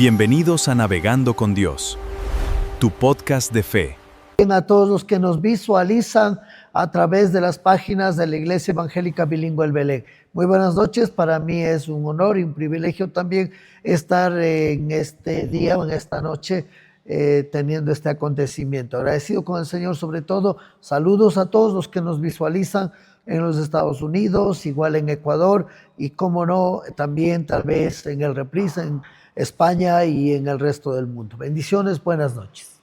Bienvenidos a Navegando con Dios, tu podcast de fe. A todos los que nos visualizan a través de las páginas de la Iglesia Evangélica Bilingüe El Belén. Muy buenas noches, para mí es un honor y un privilegio también estar en este día o en esta noche teniendo este acontecimiento. Agradecido con el Señor sobre todo. Saludos a todos los que nos visualizan en los Estados Unidos, igual en Ecuador y como no, también tal vez en el reprise en España y en el resto del mundo. Bendiciones, buenas noches.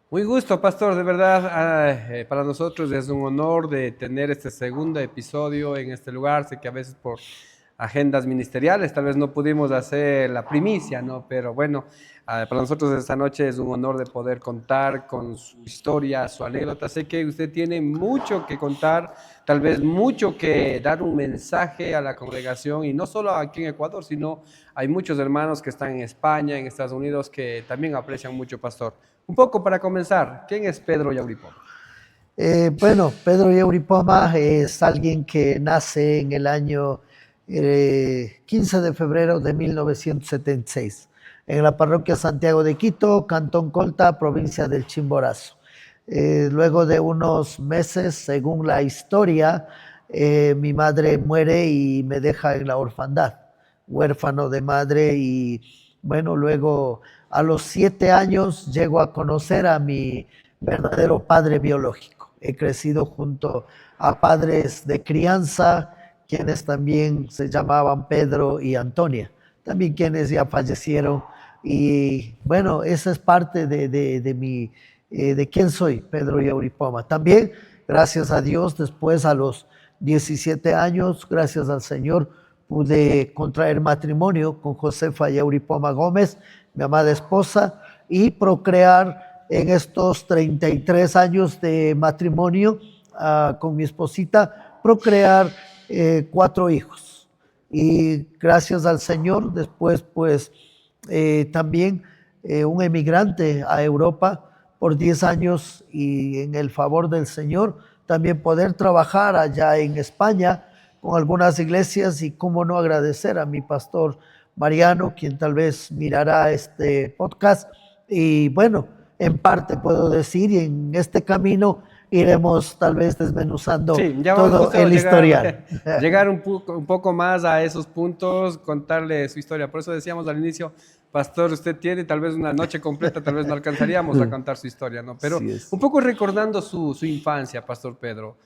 Muy gusto, pastor, de verdad, para nosotros es un honor de tener este segundo episodio en este lugar. Sé que a veces por agendas ministeriales tal vez no pudimos hacer la primicia, ¿no? Pero bueno, para nosotros esta noche es un honor de poder contar con su historia, su anécdota. Sé que usted tiene mucho que contar, tal vez mucho que dar un mensaje a la congregación, y no solo aquí en Ecuador, sino hay muchos hermanos que están en España, en Estados Unidos, que también aprecian mucho, pastor. Un poco para comenzar, ¿quién es Pedro Yauripoma? Pedro Yauripoma es alguien que nace en el año 15 de febrero de 1976 en la parroquia Santiago de Quito, Cantón Colta, provincia del Chimborazo. Luego de unos meses, según la historia, mi madre muere y me deja en la orfandad, huérfano de madre, y bueno, luego a los 7 años llego a conocer a mi verdadero padre biológico. He crecido junto a padres de crianza, quienes también se llamaban Pedro y Antonia, también quienes ya fallecieron. Y bueno, esa es parte de quién soy, Pedro Yauripoma. También, gracias a Dios, después a los 17 años, gracias al Señor, pude contraer matrimonio con Josefa Yauripoma Gómez, mi amada esposa, y procrear en estos 33 años de matrimonio con mi esposita, procrear 4 hijos. Y gracias al Señor, después pues también un emigrante a Europa por 10 años, y en el favor del Señor también poder trabajar allá en España con algunas iglesias, y cómo no agradecer a mi pastor Mariano, quien tal vez mirará este podcast. Y bueno, en parte puedo decir, y en este camino iremos tal vez desmenuzando todo el historial. Llegar un poco más a esos puntos, contarle su historia. Por eso decíamos al inicio, pastor, usted tiene tal vez una noche completa, tal vez no alcanzaríamos a contar su historia, ¿no? Pero un poco recordando su infancia, pastor Pedro.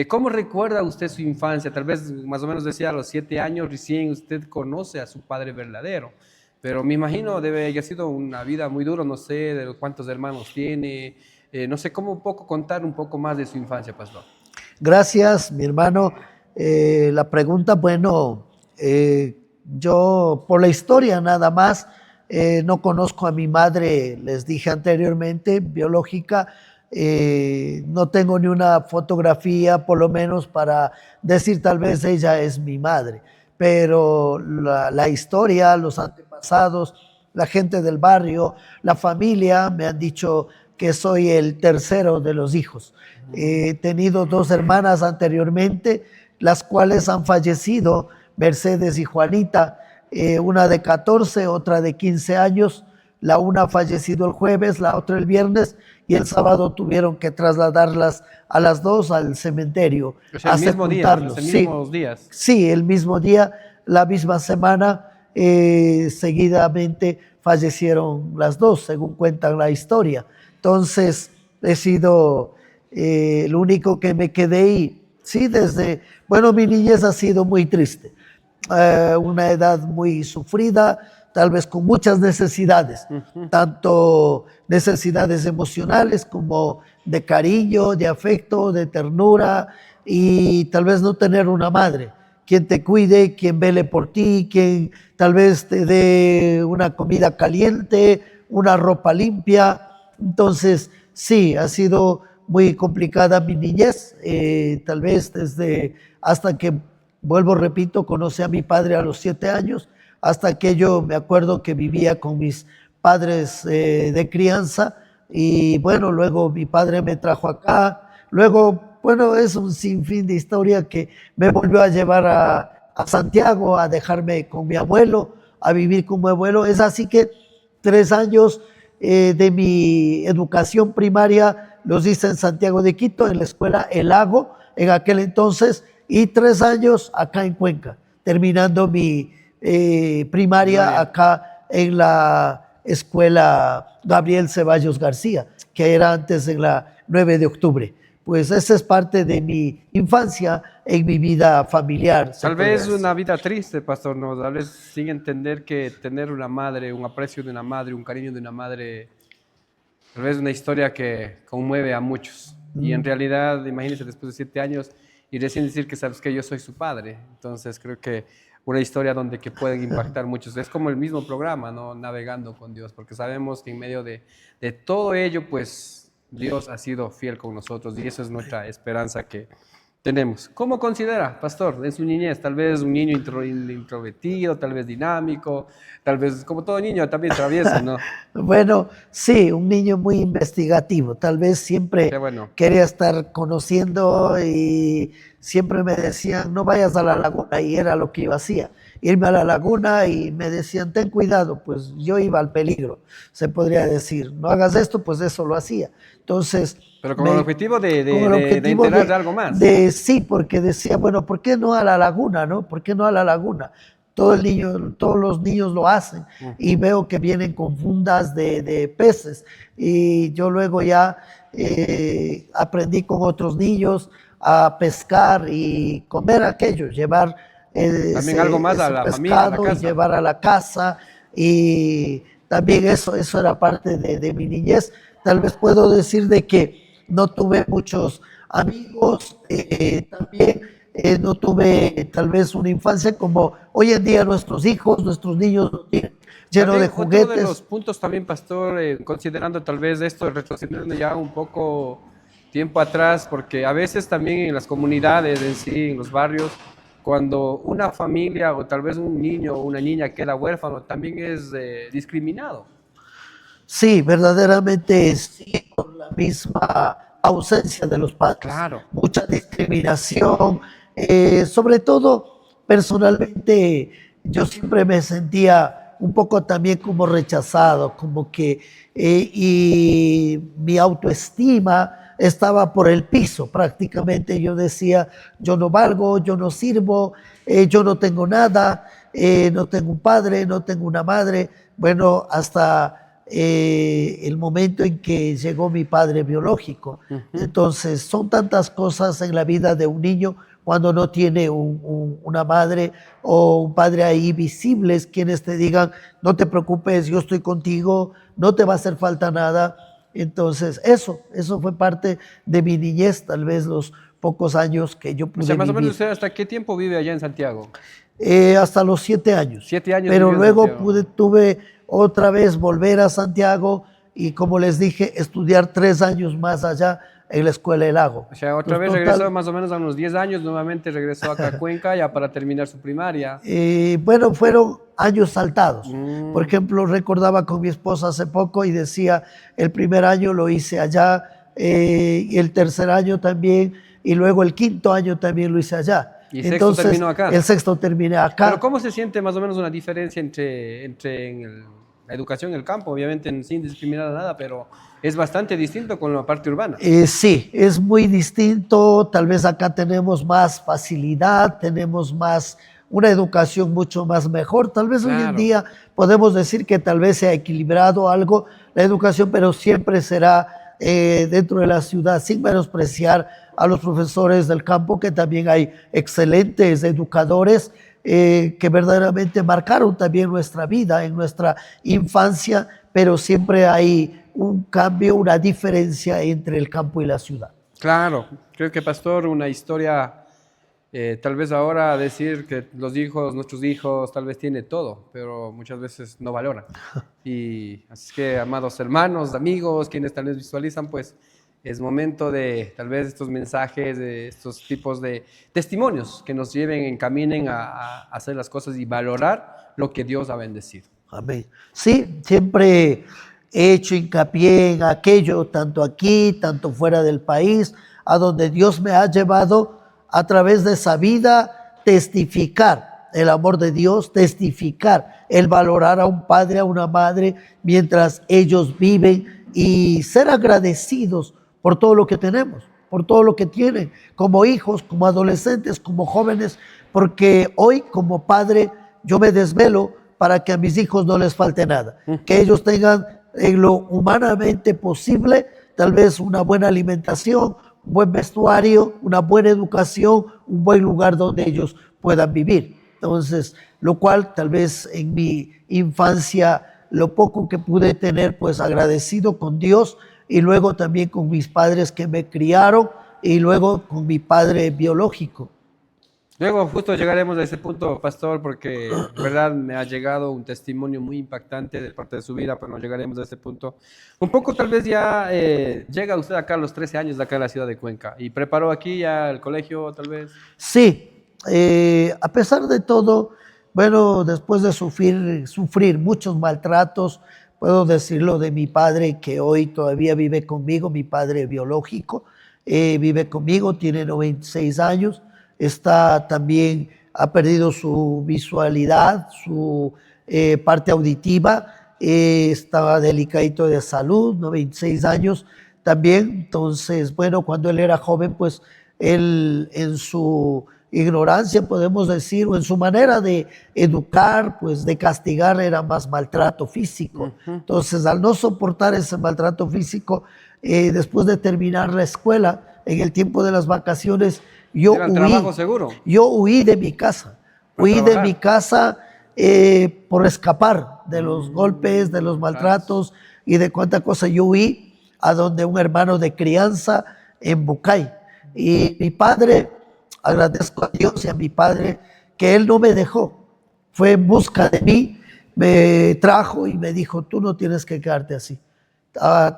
¿Cómo recuerda usted su infancia? Tal vez más o menos decía a los 7 años recién usted conoce a su padre verdadero, pero me imagino debe haber sido una vida muy dura, no sé de cuántos hermanos tiene, no sé, cómo contar un poco más de su infancia, pastor. Gracias, mi hermano. La pregunta, yo por la historia nada más, no conozco a mi madre, les dije anteriormente, biológica. No tengo ni una fotografía, por lo menos, para decir tal vez ella es mi madre, pero la historia, los antepasados, la gente del barrio, la familia me han dicho que soy el tercero de los hijos. He tenido 2 hermanas anteriormente, las cuales han fallecido, Mercedes y Juanita, una de 14, otra de 15 años. La una ha fallecido el jueves, la otra el viernes, y el sábado tuvieron que trasladarlas a las 2 al cementerio. O sea, el mismo día, los mismos días. Sí, el mismo día, la misma semana, seguidamente fallecieron las 2, según cuentan la historia. Entonces, he sido el único que me quedé, y sí, mi niñez ha sido muy triste. Una edad muy sufrida, tal vez con muchas necesidades, tanto necesidades emocionales como de cariño, de afecto, de ternura, y tal vez no tener una madre, quien te cuide, quien vele por ti, quien tal vez te dé una comida caliente, una ropa limpia. Entonces, sí, ha sido muy complicada mi niñez, tal vez hasta que, repito, conocí a mi padre a los 7 años, hasta que yo me acuerdo que vivía con mis padres de crianza, y bueno, luego mi padre me trajo acá, luego, es un sinfín de historia que me volvió a llevar a Santiago, a dejarme con mi abuelo, a vivir con mi abuelo. Es así que 3 años de mi educación primaria los hice en Santiago de Quito, en la escuela El Lago, en aquel entonces, y 3 años acá en Cuenca, terminando mi primaria acá en la escuela Gabriel Ceballos García, que era antes en la 9 de octubre. Pues esa es parte de mi infancia en mi vida familiar. Tal vez una vida triste, pastor, ¿no? Tal vez sin entender que tener una madre, un aprecio de una madre, un cariño de una madre, tal vez una historia que conmueve a muchos. Y en realidad, imagínense, después de 7 años y recién decir que sabes que yo soy su padre. Entonces creo que una historia donde que pueden impactar muchos. Es como el mismo programa, ¿no? Navegando con Dios, porque sabemos que en medio de todo ello, pues Dios ha sido fiel con nosotros y eso es nuestra esperanza que tenemos. ¿Cómo considera, pastor, en su niñez? Tal vez un niño introvertido, tal vez dinámico, tal vez como todo niño también travieso, ¿no? Bueno, sí, un niño muy investigativo. Tal vez siempre quería estar conociendo y siempre me decían, no vayas a la laguna, y era lo que yo hacía. Irme a la laguna y me decían, ten cuidado, pues yo iba al peligro, se podría decir. No hagas esto, pues eso lo hacía. Entonces... Pero con el objetivo de enterar de algo más. Sí, porque decía, bueno, ¿por qué no a la laguna, no? ¿Por qué no a la laguna? Todos los niños lo hacen y veo que vienen con fundas de peces. Y yo luego ya aprendí con otros niños a pescar y comer aquello, llevar también algo más a la familia, a la casa. Y llevar a la casa. Y también eso era parte de mi niñez. Tal vez puedo decir de que no tuve muchos amigos, también no tuve tal vez una infancia como hoy en día nuestros niños llenos de juguetes. Otro de los puntos también, pastor, considerando tal vez esto, retrocediendo ya un poco tiempo atrás, porque a veces también en las comunidades en sí, en los barrios, cuando una familia o tal vez un niño o una niña queda huérfano, también es discriminado. Sí, verdaderamente sí, por la misma ausencia de los padres. Claro. Mucha discriminación, sobre todo personalmente yo siempre me sentía un poco también como rechazado, como que y mi autoestima estaba por el piso prácticamente. Yo decía, yo no valgo, yo no sirvo, yo no tengo nada, no tengo un padre, no tengo una madre. Bueno, hasta el momento en que llegó mi padre biológico. Entonces son tantas cosas en la vida de un niño cuando no tiene una madre o un padre ahí visibles, quienes te digan, no te preocupes, yo estoy contigo, no te va a hacer falta nada. Entonces eso fue parte de mi niñez, tal vez los pocos años que yo pude más vivir. o menos, ¿hasta qué tiempo vive allá en Santiago? Hasta los 7 años. 7 años. Pero luego tuve otra vez volver a Santiago y, como les dije, estudiar 3 años más allá en la Escuela del Lago. O sea, otra vez regresó más o menos a unos 10 años, nuevamente regresó acá a Cuenca ya para terminar su primaria. Bueno, fueron años saltados. Por ejemplo, recordaba con mi esposa hace poco y decía, el primer año lo hice allá, y el tercer año también, y luego el quinto año también lo hice allá. Y el sexto terminó acá. El sexto terminé acá. Pero ¿cómo se siente más o menos una diferencia entre la educación en el campo? Obviamente sin discriminar a nada, pero es bastante distinto con la parte urbana. Sí, es muy distinto. Tal vez acá tenemos más facilidad, tenemos una educación mucho más mejor. Tal vez hoy en día podemos decir que tal vez se ha equilibrado algo la educación, pero siempre será dentro de la ciudad, sin menospreciar a los profesores del campo, que también hay excelentes educadores que verdaderamente marcaron también nuestra vida, en nuestra infancia, pero siempre hay un cambio, una diferencia entre el campo y la ciudad. Claro, creo que, pastor, una historia, tal vez ahora decir que nuestros hijos, tal vez tiene todo, pero muchas veces no valoran. Y así que, amados hermanos, amigos, quienes tal vez visualizan, pues es momento de tal vez estos mensajes, de estos tipos de testimonios que nos encaminen a hacer las cosas y valorar lo que Dios ha bendecido. Amén. Sí, siempre he hecho hincapié en aquello, tanto aquí, tanto fuera del país, a donde Dios me ha llevado a través de esa vida, testificar el amor de Dios, testificar, el valorar a un padre, a una madre, mientras ellos viven y ser agradecidos por todo lo que tenemos, por todo lo que tienen, como hijos, como adolescentes, como jóvenes, porque hoy como padre yo me desvelo para que a mis hijos no les falte nada, que ellos tengan en lo humanamente posible, tal vez una buena alimentación, un buen vestuario, una buena educación, un buen lugar donde ellos puedan vivir. Entonces, lo cual tal vez en mi infancia, lo poco que pude tener, pues agradecido con Dios y luego también con mis padres que me criaron y luego con mi padre biológico. Luego justo llegaremos a ese punto, pastor, porque de verdad me ha llegado un testimonio muy impactante de parte de su vida, pero no llegaremos a ese punto. Un poco tal vez ya llega usted acá a los 13 años, de acá a la ciudad de Cuenca, y preparó aquí ya el colegio tal vez. Sí, a pesar de todo, bueno, después de sufrir muchos maltratos, puedo decirlo de mi padre que hoy todavía vive conmigo, mi padre biológico, vive conmigo, tiene 96 años. Está también, ha perdido su visualidad, su parte auditiva, estaba delicadito de salud, 96 años también. Entonces, bueno, cuando él era joven, pues él en su ignorancia, podemos decir, o en su manera de educar, pues de castigar, era más maltrato físico. Entonces, al no soportar ese maltrato físico, después de terminar la escuela, en el tiempo de las vacaciones, ¿Era el trabajo seguro? yo huí de mi casa, por escapar de los golpes, de los maltratos y de cuánta cosa. Yo huí a donde un hermano de crianza en Bucay. Y mi padre, agradezco a Dios y a mi padre que él no me dejó, fue en busca de mí, me trajo y me dijo, tú no tienes que quedarte así.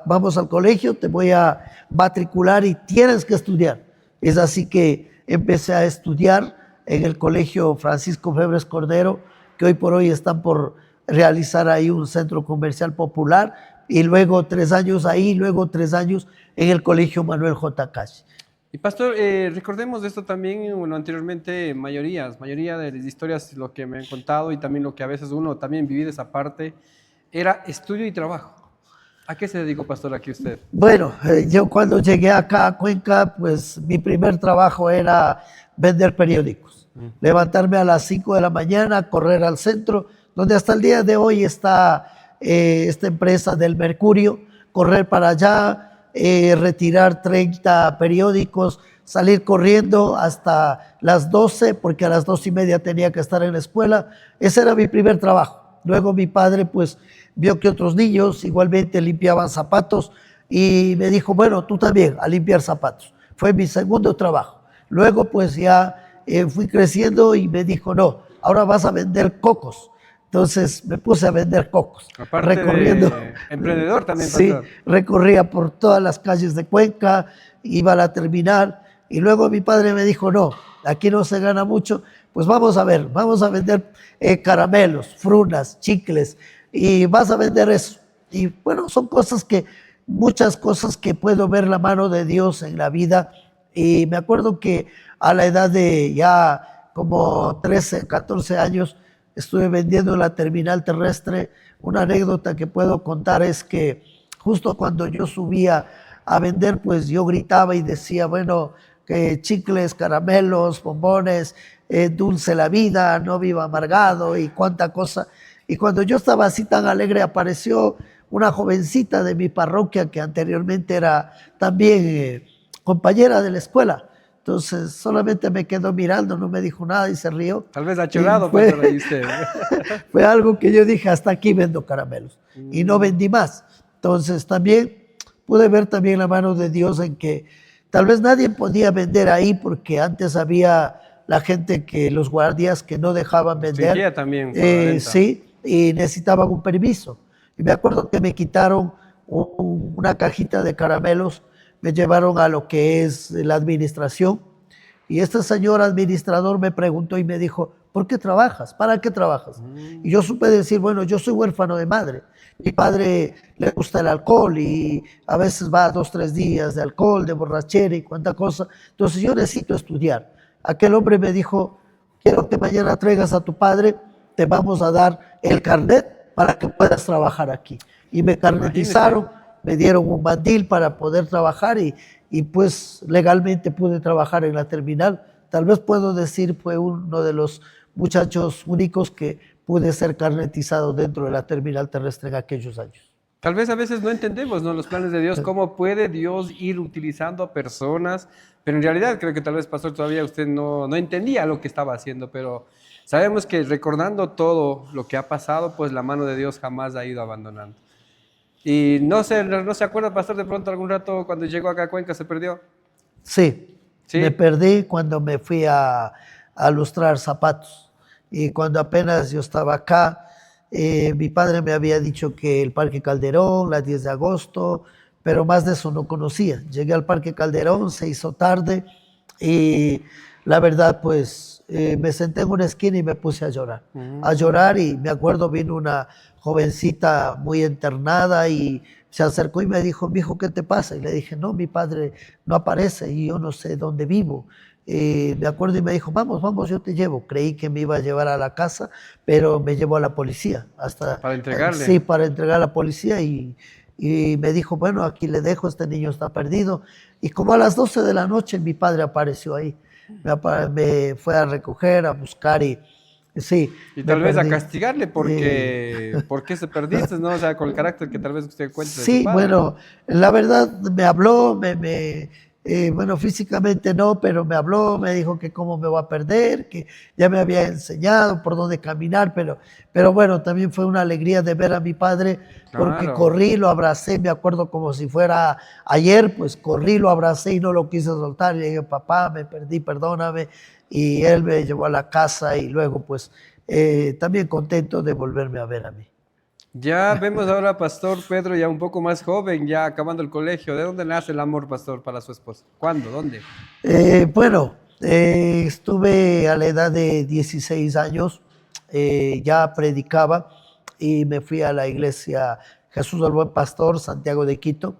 Vamos al colegio, te voy a matricular y tienes que estudiar. Es así que empecé a estudiar en el colegio Francisco Febres Cordero, que hoy por hoy están por realizar ahí un centro comercial popular, y luego 3 años ahí, luego 3 años en el colegio Manuel J. Cash. Y pastor, recordemos de esto también, bueno, anteriormente mayoría de las historias, lo que me han contado y también lo que a veces uno también vive de esa parte, era estudio y trabajo. ¿A qué se dedicó, pastor, aquí usted? Bueno, yo cuando llegué acá a Cuenca, pues mi primer trabajo era vender periódicos. Levantarme a las 5 de la mañana, correr al centro, donde hasta el día de hoy está esta empresa del Mercurio, correr para allá, retirar 30 periódicos, salir corriendo hasta las 12, porque a las 2:30 tenía que estar en la escuela. Ese era mi primer trabajo. Luego mi padre, pues, vio que otros niños igualmente limpiaban zapatos y me dijo, bueno, tú también, a limpiar zapatos. Fue mi segundo trabajo. Luego, pues, ya fui creciendo y me dijo, no, ahora vas a vender cocos. Entonces me puse a vender cocos. Aparte recorriendo, de emprendedor también, sí, pastor. recorría por todas las calles de Cuenca, iba a la terminal y luego mi padre me dijo, no, aquí no se gana mucho, pues vamos a ver, vamos a vender caramelos, frunas, chicles y vas a vender eso. Y bueno, son muchas cosas que puedo ver la mano de Dios en la vida. Y me acuerdo que a la edad de ya como 13, 14 años, estuve vendiendo en la terminal terrestre. Una anécdota que puedo contar es que justo cuando yo subía a vender, pues yo gritaba y decía, bueno, que chicles, caramelos, bombones, dulce la vida, no viva amargado y cuánta cosa. Y cuando yo estaba así tan alegre, apareció una jovencita de mi parroquia que anteriormente era también compañera de la escuela. Entonces solamente me quedó mirando, no me dijo nada y se rió. Tal vez ha chorado, fue, pastor, ahí usted. fue algo que yo dije, hasta aquí vendo caramelos. Y no vendí más. Entonces también pude ver también la mano de Dios en que tal vez nadie podía vender ahí porque antes había la gente los guardias que no dejaban vender. Sí, también. Sí, y necesitaban un permiso. Y me acuerdo que me quitaron una cajita de caramelos, me llevaron a lo que es la administración y este señor administrador me preguntó y me dijo, ¿por qué trabajas? ¿Para qué trabajas? Y yo supe decir, bueno, yo soy huérfano de madre. Mi padre le gusta el alcohol y a veces va 2, 3 días de alcohol, de borrachera y cuánta cosa. Entonces yo necesito estudiar. Aquel hombre me dijo, quiero que mañana traigas a tu padre, te vamos a dar el carnet para que puedas trabajar aquí. Y me carnetizaron, me dieron un mandil para poder trabajar y pues legalmente pude trabajar en la terminal. Tal vez puedo decir fue uno de los muchachos únicos que pude ser carnetizado dentro de la terminal terrestre en aquellos años. Tal vez a veces no entendemos, ¿no?, los planes de Dios, cómo puede Dios ir utilizando a personas, pero en realidad creo que tal vez, pastor, todavía usted no entendía lo que estaba haciendo, pero sabemos que recordando todo lo que ha pasado, pues la mano de Dios jamás ha ido abandonando. Y no se acuerda, pastor, de pronto algún rato cuando llegó acá a Cuenca se perdió. Sí, ¿Sí? me perdí cuando me fui a lustrar zapatos. Y cuando apenas yo estaba acá, mi padre me había dicho que el Parque Calderón, la 10 de agosto, pero más de eso no conocía. Llegué al Parque Calderón, se hizo tarde y la verdad pues me senté en una esquina y me puse a llorar y me acuerdo vino una jovencita muy internada y se acercó y me dijo, mijo, ¿qué te pasa? Y le dije, no, mi padre no aparece y yo no sé dónde vivo. Me acuerdo y me dijo, vamos, vamos, yo te llevo. Creí que me iba a llevar a la casa, pero me llevó a la policía. Para entregarle. Sí, para entregar a la policía y me dijo, bueno, aquí le dejo, este niño está perdido. Y como a las 12 de la noche mi padre apareció ahí. Me fue a recoger, a buscar y sí. Y tal vez a castigarle porque se perdiste, ¿no? O sea, con el carácter que tal vez usted encuentre de su Sí, padre. bueno, la verdad me habló, bueno, físicamente no, pero me habló, me dijo que cómo me va a perder, que ya me había enseñado por dónde caminar, pero bueno, también fue una alegría de ver a mi padre, porque Claro. corrí, lo abracé, me acuerdo como si fuera ayer, pues corrí, lo abracé y no lo quise soltar, y le dije, papá, me perdí, perdóname, y él me llevó a la casa y luego pues también contento de volverme a ver a mí. Ya vemos ahora a Pastor Pedro ya un poco más joven, ya acabando el colegio. ¿De dónde nace el amor, pastor, para su esposa? ¿Cuándo? ¿Dónde? Bueno, estuve a la edad de 16 años, ya predicaba y me fui a la iglesia Jesús del Buen Pastor, Santiago de Quito.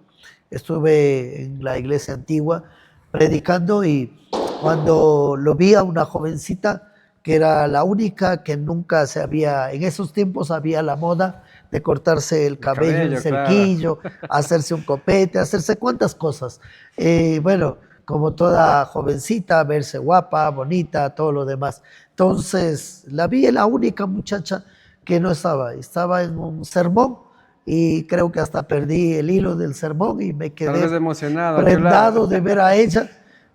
Estuve en la iglesia antigua predicando y cuando lo vi a una jovencita que era la única que nunca se había, en esos tiempos había la moda de cortarse el cabello en Cabello, claro. cerquillo, hacerse un copete, hacerse cuantas cosas. Bueno, como toda jovencita, verse guapa, bonita, todo lo demás. Entonces, la vi, la única muchacha que no estaba en un sermón y creo que hasta perdí el hilo del sermón y me Tal vez quedé emocionado. prendado de ver a ella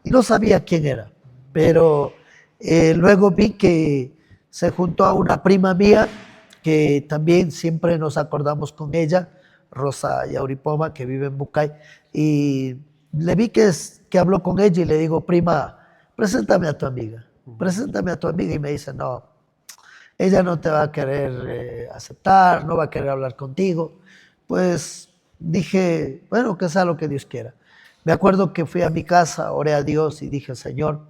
y no sabía quién era, pero luego vi que se juntó a una prima mía que también siempre nos acordamos con ella, Rosa Yauripoma, que vive en Bucay, y le vi que habló con ella y le digo, prima, preséntame a tu amiga, y me dice, no, ella no te va a querer aceptar, no va a querer hablar contigo. Pues dije, bueno, que sea lo que Dios quiera. Me acuerdo que fui a mi casa, oré a Dios y dije, Señor,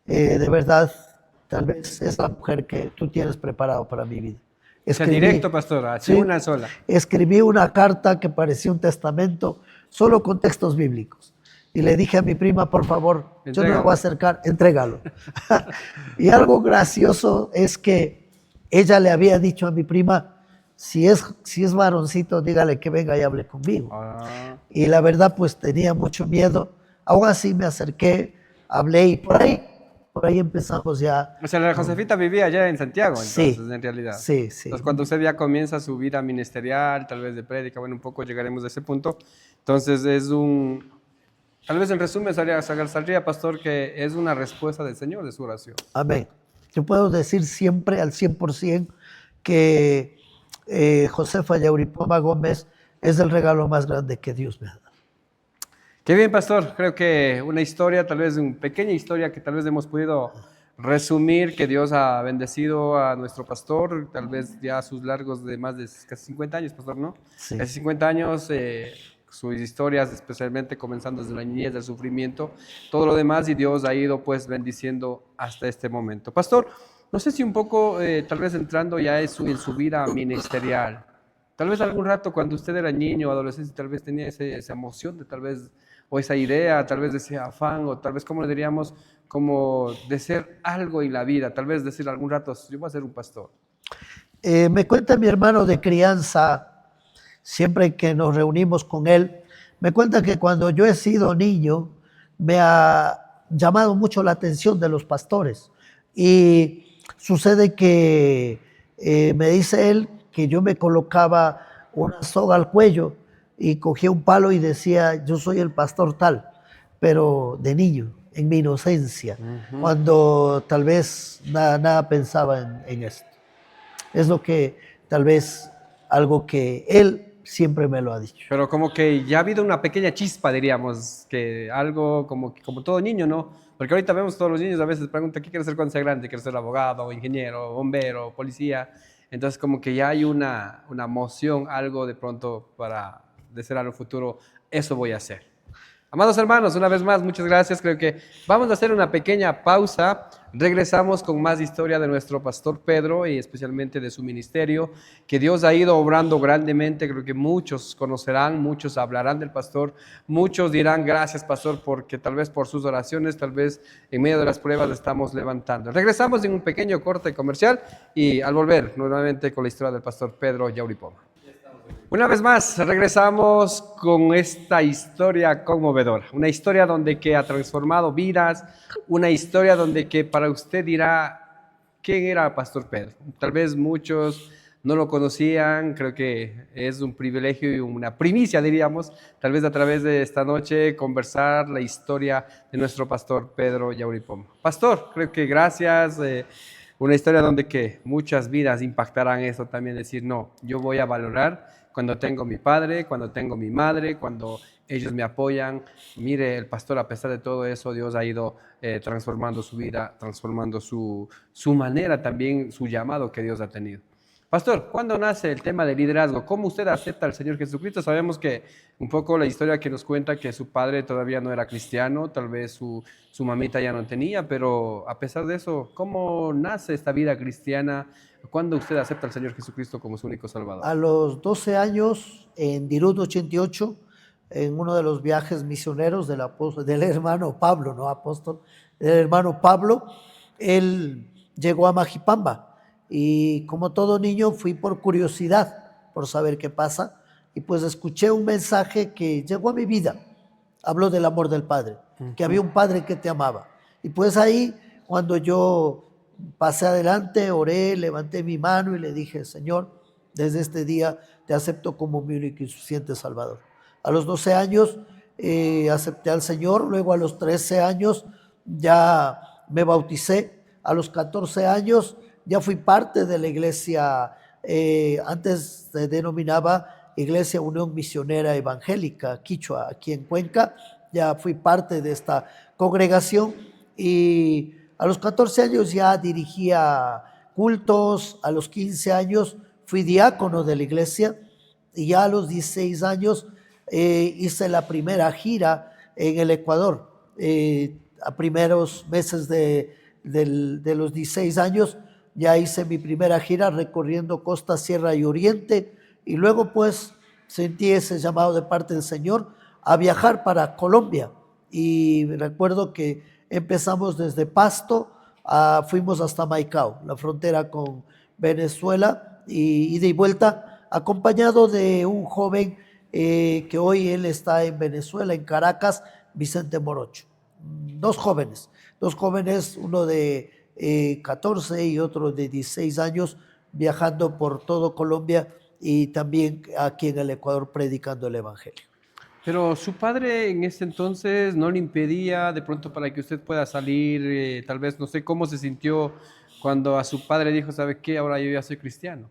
de verdad, tal vez es la mujer que tú tienes preparado para mi vida. O sea, directo, pastor, así sí, una sola. Escribí una carta que parecía un testamento, solo con textos bíblicos. Y le dije a mi prima, por favor, yo no me voy a acercar, entrégalo. Y algo gracioso es que ella le había dicho a mi prima, si es varoncito, dígale que venga y hable conmigo. Ah. Y la verdad, pues tenía mucho miedo. Aún así me acerqué, hablé y por ahí empezamos ya. O sea, la Josefita vivía allá en Santiago, entonces, Sí, en realidad. sí, sí. Entonces, cuando usted ya comienza su vida ministerial, tal vez de prédica, bueno, un poco llegaremos a ese punto. Entonces, tal vez en resumen saldría, pastor, que es una respuesta del Señor de su oración. Amén. Yo puedo decir siempre al 100% que Josefa Yauripoma Gómez es el regalo más grande que Dios me ha dado. Qué bien, pastor. Creo que una historia, tal vez una pequeña historia que tal vez hemos podido resumir, que Dios ha bendecido a nuestro pastor, tal vez ya a sus largos de más de casi 50 años, pastor, ¿no? Sí. Casi 50 años, sus historias, especialmente comenzando desde la niñez, del sufrimiento, todo lo demás, y Dios ha ido pues bendiciendo hasta este momento. Pastor, no sé si un poco, tal vez entrando ya en su vida ministerial, tal vez algún rato cuando usted era niño o adolescente, tal vez tenía esa emoción de tal vez, o esa idea, tal vez ese afán, o tal vez, ¿cómo le diríamos? como de ser algo en la vida? Tal vez decir algún rato, yo voy a ser un pastor. Me cuenta mi hermano de crianza, siempre que nos reunimos con él, me cuenta que cuando yo he sido niño, me ha llamado mucho la atención de los pastores. Y sucede que me dice él que yo me colocaba una soga al cuello y cogía un palo y decía, yo soy el pastor tal, pero de niño, en mi inocencia, cuando tal vez nada pensaba en esto. Es lo que tal vez algo que él siempre me lo ha dicho. Pero como que ya ha habido una pequeña chispa, diríamos, que algo como todo niño, ¿no? Porque ahorita vemos todos los niños a veces preguntan, ¿qué quieres ser cuando sea grande? ¿Quieres ser abogado, ingeniero, bombero, policía? Entonces como que ya hay una emoción, algo de pronto para decir a lo futuro, eso voy a hacer. Amados hermanos, una vez más, muchas gracias. Creo que vamos a hacer una pequeña pausa. Regresamos con más historia de nuestro pastor Pedro y especialmente de su ministerio, que Dios ha ido obrando grandemente. Creo que muchos conocerán, muchos hablarán del pastor, muchos dirán gracias pastor porque tal vez por sus oraciones, tal vez en medio de las pruebas estamos levantando. Regresamos en un pequeño corte comercial y al volver nuevamente con la historia del pastor Pedro Yauripoma. Una vez más, regresamos con esta historia conmovedora, una historia donde que ha transformado vidas, una historia donde que para usted dirá, ¿quién era el pastor Pedro? Tal vez muchos no lo conocían, creo que es un privilegio y una primicia, diríamos, tal vez a través de esta noche conversar la historia de nuestro pastor Pedro Yauripoma. Pastor, creo que gracias. Una historia donde que muchas vidas impactarán eso también, decir, no, yo voy a valorar cuando tengo mi padre, cuando tengo mi madre, cuando ellos me apoyan. Mire, el pastor, a pesar de todo eso, Dios ha ido transformando su vida, transformando su manera también, su llamado que Dios ha tenido. Pastor, ¿cuándo nace el tema del liderazgo? ¿Cómo usted acepta al Señor Jesucristo? Sabemos que un poco la historia que nos cuenta que su padre todavía no era cristiano, tal vez su mamita ya no tenía, pero a pesar de eso, ¿cómo nace esta vida cristiana? ¿Cuándo usted acepta al Señor Jesucristo como su único Salvador? A los 12 años, en Dirut 88, en uno de los viajes misioneros del hermano Pablo, no apóstol, del hermano Pablo, él llegó a Majipamba. Y como todo niño fui por curiosidad, por saber qué pasa, y pues escuché un mensaje que llegó a mi vida. Habló del amor del Padre, que había un Padre que te amaba. Y pues ahí, cuando yo pasé adelante, oré, levanté mi mano y le dije, Señor, desde este día te acepto como mi único y suficiente Salvador. A los 12 años acepté al Señor, luego a los 13 años ya me bauticé, a los 14 años ya fui parte de la iglesia, antes se denominaba Iglesia Unión Misionera Evangélica Quichua, aquí en Cuenca. Ya fui parte de esta congregación y a los 14 años ya dirigía cultos, a los 15 años fui diácono de la iglesia y ya a los 16 años hice la primera gira en el Ecuador. A primeros meses de los 16 años ya hice mi primera gira recorriendo costa, sierra y oriente y luego pues sentí ese llamado de parte del Señor a viajar para Colombia y recuerdo que empezamos desde Pasto, fuimos hasta Maicao, la frontera con Venezuela, y ida y vuelta acompañado de un joven que hoy él está en Venezuela, en Caracas, Vicente Morocho. Dos jóvenes, uno de 14 y otro de 16 años, viajando por todo Colombia y también aquí en el Ecuador predicando el Evangelio. Pero su padre en ese entonces no le impedía de pronto para que usted pueda salir, tal vez no sé cómo se sintió cuando a su padre dijo, ¿sabe qué? Ahora yo ya soy cristiano.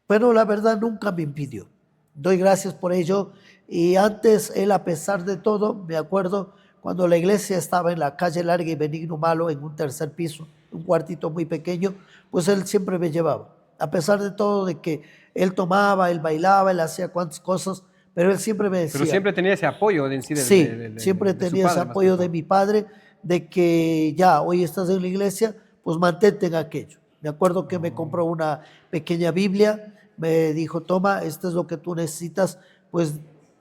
Pero la verdad nunca me impidió. Doy gracias por ello. Y antes él, a pesar de todo, me acuerdo cuando la iglesia estaba en la calle Larga y Benigno Malo, en un tercer piso, un cuartito muy pequeño, pues él siempre me llevaba. A pesar de todo, de que él tomaba, él bailaba, él hacía cuantas cosas, pero él siempre me decía. Pero siempre tenía ese apoyo de Sí, siempre tenía ese apoyo de mi padre, de que ya, hoy estás en la iglesia, pues mantente en aquello. Me acuerdo que me compró una pequeña Biblia, me dijo, toma, esto es lo que tú necesitas, pues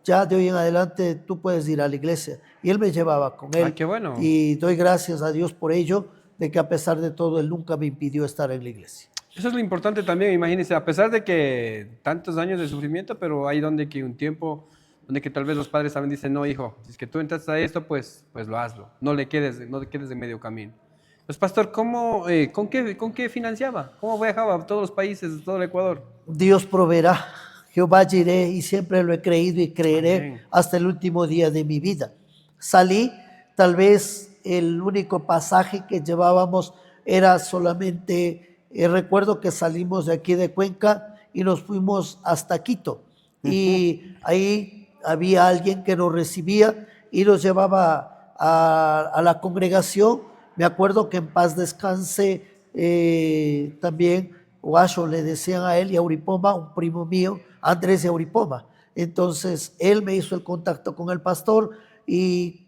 ya de hoy en adelante tú puedes ir a la iglesia. Y él me llevaba con él. Ah, qué bueno. Y doy gracias a Dios por ello, de que a pesar de todo, él nunca me impidió estar en la iglesia. Eso es lo importante también, imagínense, a pesar de que tantos años de sufrimiento, pero hay donde que un tiempo, donde que tal vez los padres también dicen, no, hijo, si es que tú entras a esto, pues lo hazlo, no te quedes en medio camino. Pues, pastor, ¿con qué financiaba? ¿Cómo viajaba a todos los países, todo el Ecuador? Dios proveerá, Jehová diré, y siempre lo he creído y creeré Amén. hasta el último día de mi vida. Salí, tal vez el único pasaje que llevábamos era solamente, recuerdo que salimos de aquí de Cuenca y nos fuimos hasta Quito. Y ahí había alguien que nos recibía y nos llevaba a la congregación. Me acuerdo que en paz descanse también Guacho le decían a él, y Auripoma, un primo mío, Andrés de Auripoma. Entonces él me hizo el contacto con el pastor y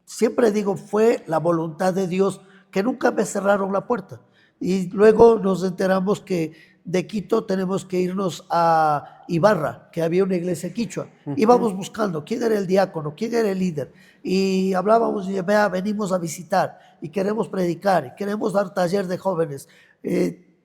siempre digo, fue la voluntad de Dios, que nunca me cerraron la puerta. Y luego nos enteramos que de Quito tenemos que irnos a Ibarra, que había una iglesia quichua. Íbamos buscando quién era el diácono, quién era el líder. Y hablábamos y vea, venimos a visitar y queremos predicar y queremos dar taller de jóvenes.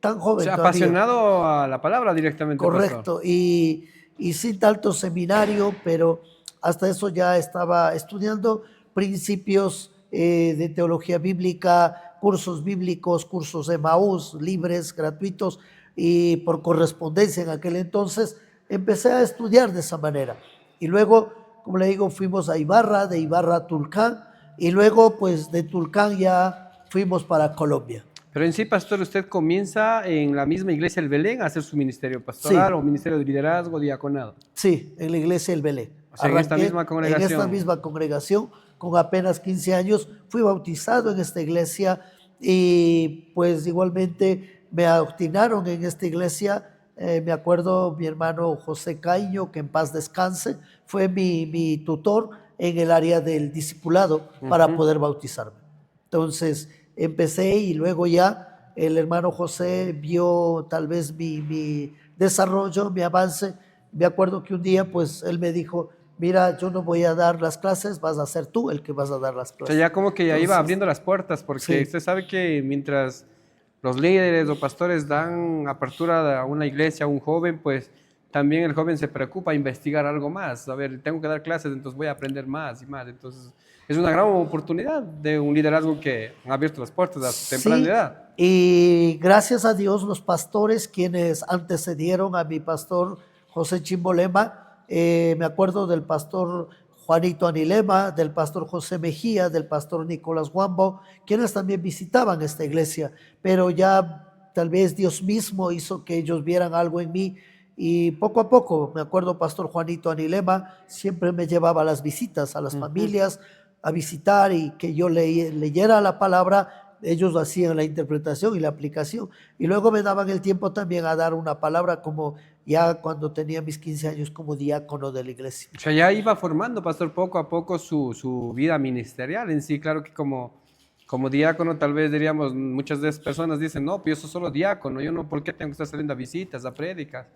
Tan joven O sea, todavía. apasionado a la palabra directamente, Correcto, pastor. y sin tanto seminario, pero hasta eso ya estaba estudiando principios de teología bíblica, cursos bíblicos, cursos de Emaús, libres, gratuitos, y por correspondencia en aquel entonces empecé a estudiar de esa manera. Y luego, como le digo, fuimos a Ibarra, de Ibarra a Tulcán, y luego pues de Tulcán ya fuimos para Colombia. Pero en sí, pastor, usted comienza en la misma iglesia El Belén a hacer su ministerio pastoral, Sí. o ministerio de liderazgo, diaconado. Sí, en la iglesia El Belén. O sea, en esta misma congregación. En esta misma congregación, con apenas 15 años, fui bautizado en esta iglesia y pues igualmente me adoctrinaron en esta iglesia. Me acuerdo mi hermano José Caño, que en paz descanse, fue mi tutor en el área del discipulado para poder bautizarme. Entonces empecé y luego ya el hermano José vio tal vez mi desarrollo, mi avance. Me acuerdo que un día pues él me dijo, mira, yo no voy a dar las clases, vas a ser tú el que vas a dar las O clases. sea, ya como que ya iba Entonces, abriendo las puertas, porque sí. usted sabe que mientras los líderes o pastores dan apertura a una iglesia, a un joven, pues también el joven se preocupa a investigar algo más. A ver, tengo que dar clases, entonces voy a aprender más y más. Entonces, es una gran oportunidad de un liderazgo que ha abierto las puertas a su temprana Sí, edad. y gracias a Dios los pastores quienes antecedieron a mi pastor José Chimbolema, me acuerdo del pastor Juanito Anilema, del pastor José Mejía, del pastor Nicolás Guambo, quienes también visitaban esta iglesia, pero ya tal vez Dios mismo hizo que ellos vieran algo en mí. Y poco a poco, me acuerdo, pastor Juanito Anilema siempre me llevaba a las visitas, a las familias, a visitar y que yo leyera la palabra. Ellos hacían la interpretación y la aplicación. Y luego me daban el tiempo también a dar una palabra, como ya cuando tenía mis 15 años como diácono de la iglesia. O sea, ya iba formando, pastor, poco a poco su vida ministerial en sí. Claro que como diácono, tal vez diríamos, muchas de esas personas dicen, no, pues yo soy solo diácono, yo no, ¿por qué tengo que estar saliendo a visitas, a prédicas?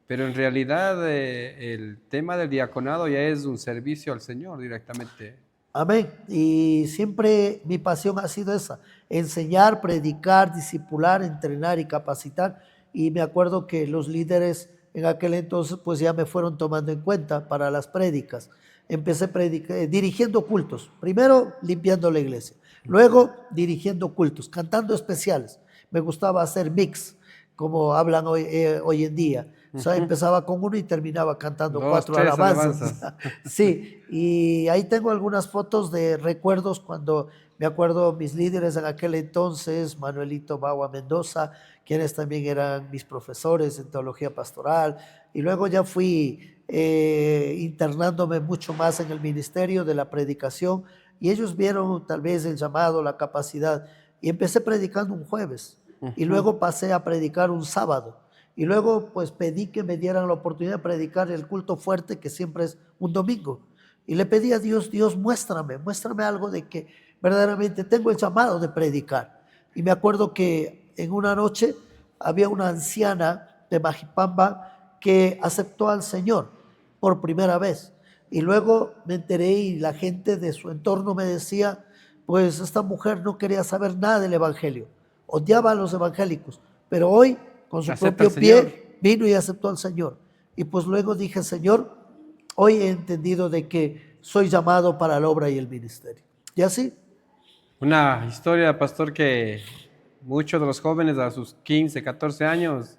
Pero en realidad el tema del diaconado ya es un servicio al Señor directamente. Amén. Y siempre mi pasión ha sido esa, enseñar, predicar, discipular, entrenar y capacitar. Y me acuerdo que los líderes en aquel entonces pues ya me fueron tomando en cuenta para las prédicas. Empecé dirigiendo cultos, primero limpiando la iglesia, luego dirigiendo cultos, cantando especiales. Me gustaba hacer mix, como hablan hoy en día. O sea, empezaba con uno y terminaba cantando 4 3 alabanzas. Sí, y ahí tengo algunas fotos de recuerdos cuando me acuerdo mis líderes en aquel entonces, Manuelito Baua Mendoza, quienes también eran mis profesores en teología pastoral, y luego ya fui internándome mucho más en el ministerio de la predicación, y ellos vieron tal vez el llamado, la capacidad, y empecé predicando un jueves, y luego pasé a predicar un sábado. Y luego pues pedí que me dieran la oportunidad de predicar el culto fuerte, que siempre es un domingo. Y le pedí a Dios, Dios, muéstrame algo de que verdaderamente tengo el llamado de predicar. Y me acuerdo que en una noche había una anciana de Majipamba que aceptó al Señor por primera vez. Y luego me enteré y la gente de su entorno me decía, pues esta mujer no quería saber nada del evangelio, odiaba a los evangélicos, pero hoy con su Acepta al propio Señor. pie vino y aceptó al Señor. Y pues luego dije, Señor, hoy he entendido de que soy llamado para la obra y el ministerio. Y así, Una historia, pastor, que muchos de los jóvenes a sus 15, 14 años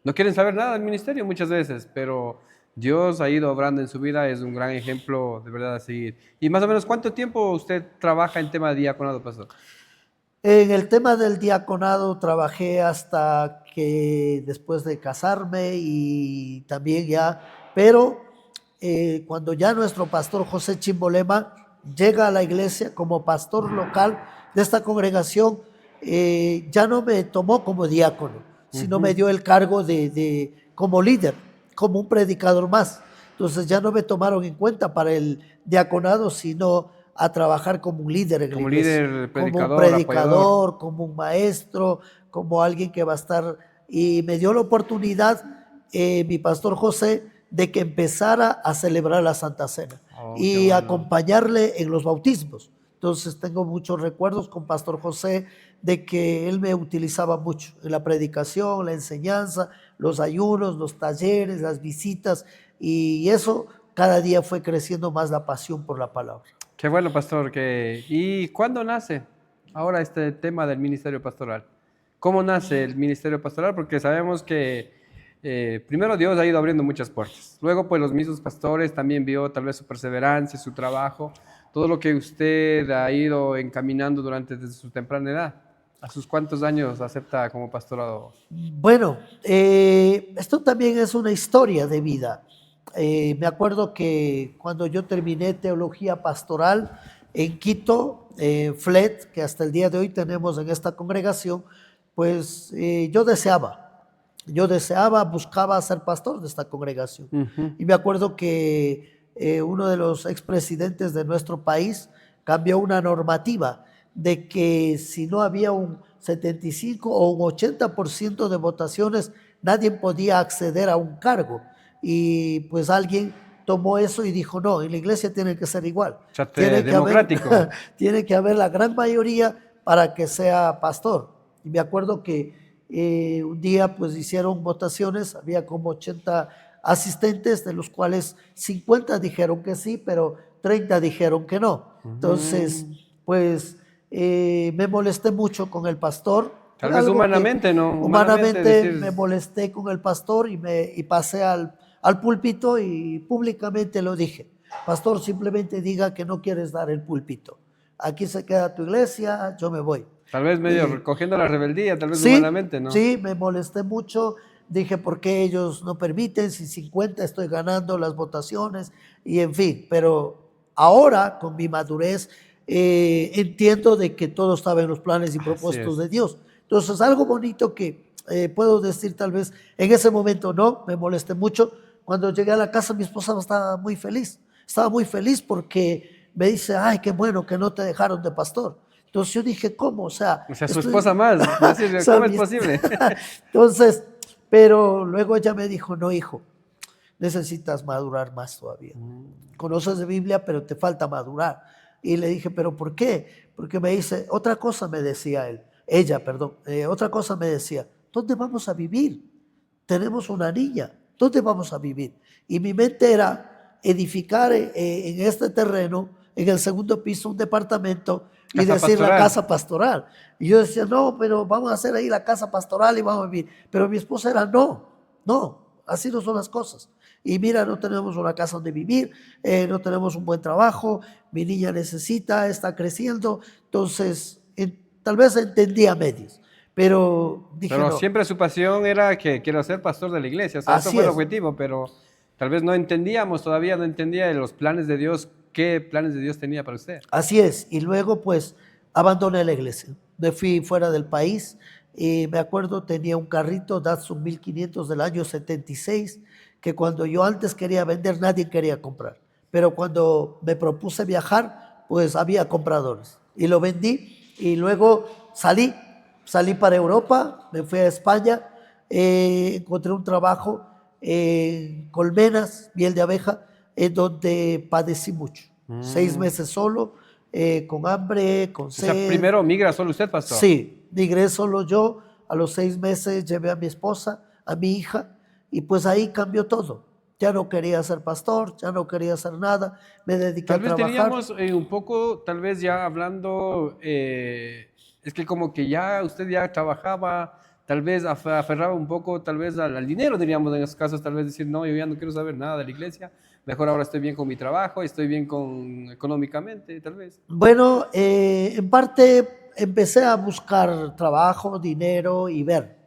no quieren saber nada del ministerio muchas veces, pero Dios ha ido obrando en su vida, es un gran ejemplo de verdad a seguir. ¿Y más o menos cuánto tiempo usted trabaja en tema de diaconado, pastor? en el tema del diaconado trabajé hasta que después de casarme y también ya, pero cuando ya nuestro pastor José Chimbolema llega a la iglesia como pastor local de esta congregación, ya no me tomó como diácono, sino me dio el cargo como líder, como un predicador más. Entonces ya no me tomaron en cuenta para el diaconado, sino a trabajar como un líder en la Como iglesia, líder, como un predicador, apoyador. predicador, como un maestro, como alguien que va a estar. Y me dio la oportunidad, mi pastor José, de que empezara a celebrar la Santa Cena Oh, qué y bueno. acompañarle en los bautismos. Entonces tengo muchos recuerdos con pastor José de que él me utilizaba mucho en la predicación, la enseñanza, los ayunos, los talleres, las visitas, y eso cada día fue creciendo más la pasión por la palabra. Qué bueno, pastor. ¿Y cuándo nace ahora este tema del ministerio pastoral? ¿Cómo nace el ministerio pastoral? Porque sabemos que primero Dios ha ido abriendo muchas puertas. Luego, pues los mismos pastores también vio tal vez su perseverancia, su trabajo, todo lo que usted ha ido encaminando desde su temprana edad. ¿A sus cuántos años acepta como pastorado? Bueno, esto también es una historia de vida. Me acuerdo que cuando yo terminé teología pastoral en Quito, FLET, que hasta el día de hoy tenemos en esta congregación, pues yo deseaba, buscaba ser pastor de esta congregación. Y me acuerdo que uno de los expresidentes de nuestro país cambió una normativa de que si no había un 75 o un 80% de votaciones, nadie podía acceder a un cargo. Y pues alguien tomó eso y dijo, no, en la iglesia tiene que ser igual. Tiene que Democrático. tiene que haber la gran mayoría para que sea pastor. Y me acuerdo que un día pues hicieron votaciones, había como 80 asistentes, de los cuales 50 dijeron que sí, pero 30 dijeron que no. Entonces, pues me molesté mucho con el pastor. Tal vez humanamente, ¿no? Humanamente decir, me molesté con el pastor y pasé al púlpito y públicamente lo dije. Pastor, simplemente diga que no quieres dar el púlpito. Aquí se queda tu iglesia, yo me voy. tal vez medio recogiendo la rebeldía, tal vez Sí, humanamente, ¿no? sí, me molesté mucho. Dije, ¿por qué ellos no permiten? Si 50 estoy ganando las votaciones y en fin. Pero ahora, con mi madurez, entiendo de que todo estaba en los planes y propósitos de Dios. Entonces, algo bonito que puedo decir tal vez en ese momento no, me molesté mucho. Cuando llegué a la casa, mi esposa estaba muy feliz. Estaba muy feliz porque me dice, ay, qué bueno que no te dejaron de pastor. Entonces yo dije, ¿cómo? O sea, su esposa más. Decir, ¿cómo es posible? Entonces, pero luego ella me dijo, no, hijo, necesitas madurar más todavía. Conoces de Biblia, pero te falta madurar. Y le dije, ¿pero por qué? Porque me dice, otra cosa me decía ella, otra cosa me decía, ¿dónde vamos a vivir? Tenemos una niña, ¿dónde vamos a vivir? Y mi mente era edificar en este terreno, en el segundo piso, un departamento y decir la casa pastoral. Y yo decía, no, pero vamos a hacer ahí la casa pastoral y vamos a vivir. Pero mi esposa era, no, así no son las cosas. Y mira, no tenemos una casa donde vivir, no tenemos un buen trabajo, mi niña está creciendo, entonces tal vez entendía medios. Pero dije, pero no. siempre su pasión era que quiero ser pastor de la iglesia. O sea, eso fue el objetivo, pero tal vez no entendíamos, todavía no entendía los planes de Dios, qué planes de Dios tenía para usted. Así es. Y luego pues abandoné la iglesia. Me fui fuera del país. Me acuerdo, tenía un carrito Datsun 1500 del año 76, que cuando yo antes quería vender, nadie quería comprar. Pero cuando me propuse viajar, pues había compradores. Y lo vendí y luego salí para Europa, me fui a España, encontré un trabajo en colmenas, miel de abeja, en donde padecí mucho. 6 meses solo, con hambre, con O sea, sed. primero migra solo usted, pastor. Sí, migré solo yo. A los 6 meses llevé a mi esposa, a mi hija, y pues ahí cambió todo. Ya no quería ser pastor, ya no quería hacer nada, me dediqué Tal a vez trabajar. teníamos un poco, tal vez ya hablando, es que como que ya usted ya trabajaba, tal vez aferraba un poco, tal vez al dinero, diríamos en esos casos, tal vez decir, no, yo ya no quiero saber nada de la iglesia, mejor ahora estoy bien con mi trabajo, estoy bien económicamente, tal vez. Bueno, en parte empecé a buscar trabajo, dinero y ver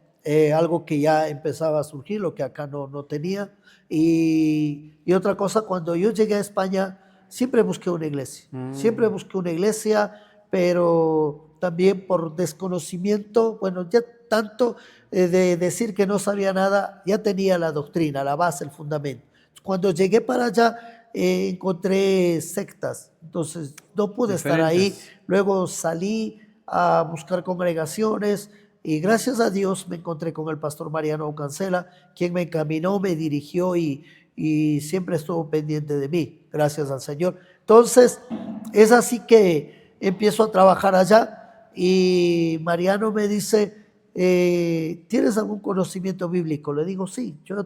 algo que ya empezaba a surgir, lo que acá no tenía. Y otra cosa, cuando yo llegué a España, siempre busqué una iglesia. Siempre busqué una iglesia, pero también por desconocimiento, bueno, ya tanto de decir que no sabía nada, ya tenía la doctrina, la base, el fundamento. Cuando llegué para allá, encontré sectas, entonces no pude estar ahí. Diferentes. Luego salí a buscar congregaciones y gracias a Dios me encontré con el pastor Mariano Cancela, quien me encaminó, me dirigió y siempre estuvo pendiente de mí, gracias al Señor. Entonces, es así que empiezo a trabajar allá y Mariano me dice, ¿tienes algún conocimiento bíblico? Le digo, sí, yo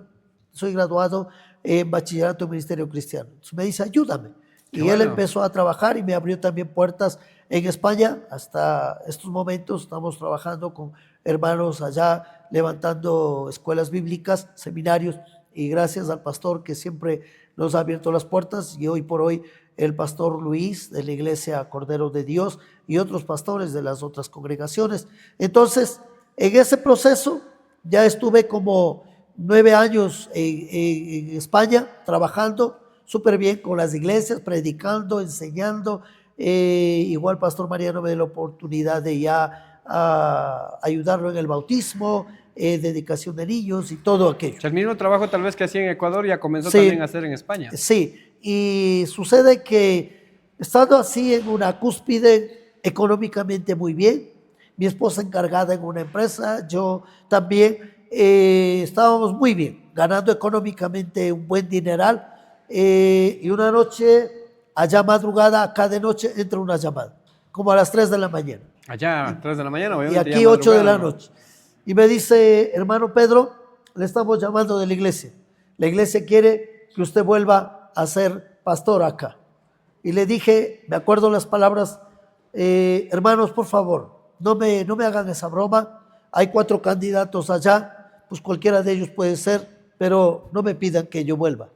soy graduado en bachillerato en ministerio cristiano. Entonces me dice, ayúdame. Qué Y él bueno. empezó a trabajar y me abrió también puertas en España. Hasta estos momentos estamos trabajando con hermanos allá, levantando escuelas bíblicas, seminarios, y gracias al pastor que siempre nos ha abierto las puertas, y hoy por hoy el pastor Luis de la iglesia Cordero de Dios y otros pastores de las otras congregaciones. Entonces, en ese proceso ya estuve como 9 años en España trabajando súper bien con las iglesias, predicando, enseñando. Igual Pastor Mariano me dio la oportunidad de ya ayudarlo en el bautismo, dedicación de niños y todo aquello. O sea, el mismo trabajo tal vez que hacía en Ecuador ya comenzó Sí. también a hacer en España. Sí, y sucede que estando así en una cúspide económicamente muy bien, mi esposa encargada en una empresa, yo también estábamos muy bien, ganando económicamente un buen dineral, y una noche, allá madrugada, acá de noche, entra una llamada, como a las 3 de la mañana. Allá, 3 de la mañana, Y obviamente. aquí ya 8 de la madrugada, ¿no? noche. Y me dice, hermano Pedro, le estamos llamando de la iglesia. La iglesia quiere que usted vuelva a ser pastor acá. Y le dije, me acuerdo las palabras, hermanos, por favor, no me hagan esa broma. Hay 4 candidatos allá, pues cualquiera de ellos puede ser, pero no me pidan que yo vuelva.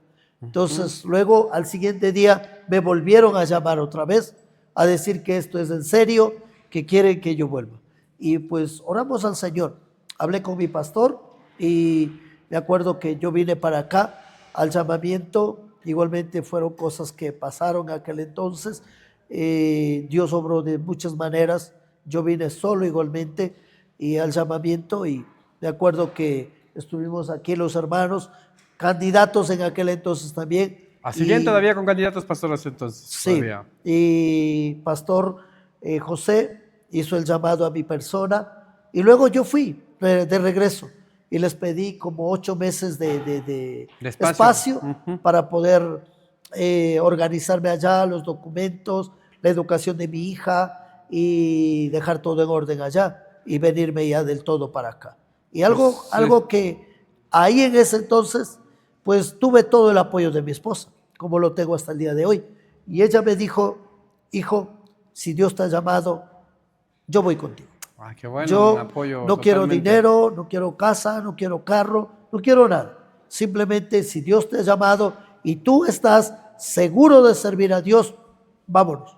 Entonces, luego, al siguiente día, me volvieron a llamar otra vez a decir que esto es en serio, que quieren que yo vuelva. Y pues oramos al Señor. Hablé con mi pastor y me acuerdo que yo vine para acá al llamamiento. Igualmente fueron cosas que pasaron en aquel entonces. Dios obró de muchas maneras. Yo vine solo igualmente y al llamamiento, y me acuerdo que estuvimos aquí los hermanos, candidatos en aquel entonces también. Así bien todavía con candidatos pastores entonces. Sí, Todavía. y pastor José hizo el llamado a mi persona y luego yo fui de regreso y les pedí como 8 meses de espacio para poder organizarme allá, los documentos, la educación de mi hija y dejar todo en orden allá y venirme ya del todo para acá. Y algo, Pues, algo que ahí en ese entonces, pues tuve todo el apoyo de mi esposa, como lo tengo hasta el día de hoy. Y ella me dijo, hijo, si Dios te ha llamado, yo voy contigo. Ah, qué bueno, un Yo apoyo no quiero totalmente. dinero, no quiero casa, no quiero carro, no quiero nada. Simplemente si Dios te ha llamado y tú estás seguro de servir a Dios, vámonos.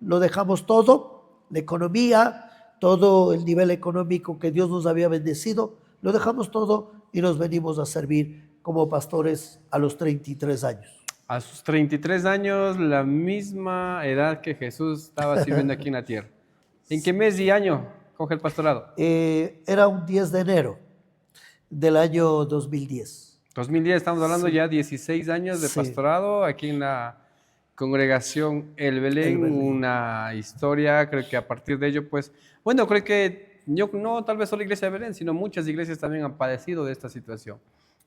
Lo dejamos todo, la economía, todo el nivel económico que Dios nos había bendecido, lo dejamos todo y nos venimos a servir como pastores a los 33 años. A sus 33 años, la misma edad que Jesús estaba sirviendo aquí en la tierra. ¿En qué mes y año coge el pastorado? Era un 10 de enero del año 2010. 2010, estamos hablando Sí. ya 16 años de Sí. pastorado aquí en la congregación El Belén, El Belén. una historia, creo que a partir de ello, pues, bueno, creo que yo no tal vez solo la iglesia de Belén, sino muchas iglesias también han padecido de esta situación.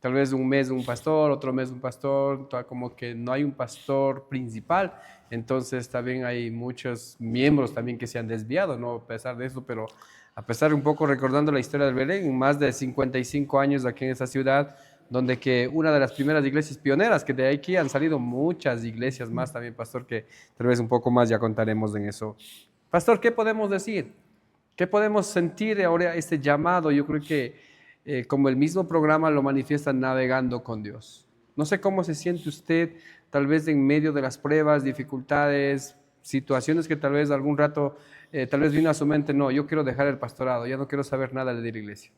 tal vez un mes un pastor, otro mes un pastor, como que no hay un pastor principal. Entonces también hay muchos miembros también que se han desviado, ¿no? A pesar de eso, pero a pesar un poco recordando la historia del Belén, más de 55 años aquí en esta ciudad, donde que una de las primeras iglesias pioneras, que de aquí han salido muchas iglesias más también, pastor, que tal vez un poco más ya contaremos en eso. Pastor, ¿qué podemos decir? ¿Qué podemos sentir ahora este llamado? Yo creo que como el mismo programa lo manifiesta, navegando con Dios. No sé cómo se siente usted, tal vez en medio de las pruebas, dificultades, situaciones que tal vez algún rato, tal vez vino a su mente, no, yo quiero dejar el pastorado, ya no quiero saber nada de la iglesia.